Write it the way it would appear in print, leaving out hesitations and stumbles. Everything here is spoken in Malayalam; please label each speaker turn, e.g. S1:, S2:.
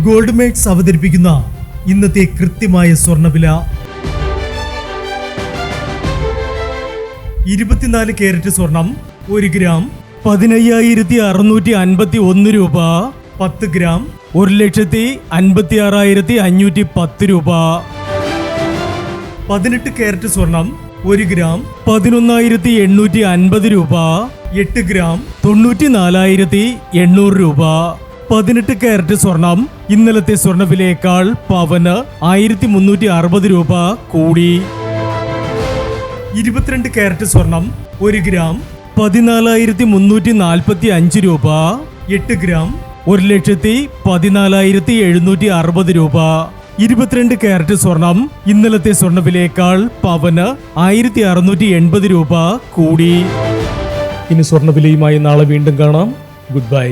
S1: ഗോൾഡ് മേറ്റ്സ് അവതരിപ്പിക്കുന്ന ഇന്നത്തെ കൃത്യമായ സ്വർണ്ണവില. 24 കാരറ്റ് സ്വർണം 1 ഗ്രാം 15,651 രൂപ. 10 ഗ്രാം 1,56,510 രൂപ. 18 കാരറ്റ് സ്വർണം 1 ഗ്രാം 11,850 രൂപ. 8 ഗ്രാം 94,800 രൂപ. 18 കാരറ്റ് സ്വർണം ഇന്നലത്തെ സ്വർണ്ണവിലയേക്കാൾ പവന് 1,360 രൂപ കൂടി. 22 കാരറ്റ് സ്വർണം 1 ഗ്രാം 14,345 രൂപ. 8 ഗ്രാം 1,14,760 രൂപ. 22 കാരറ്റ് സ്വർണം ഇന്നലത്തെ സ്വർണ്ണവിലയേക്കാൾ പവന് 1,680 രൂപ കൂടി. ഇനി സ്വർണ്ണവിലയുമായി നാളെ വീണ്ടും കാണാം. Good bye.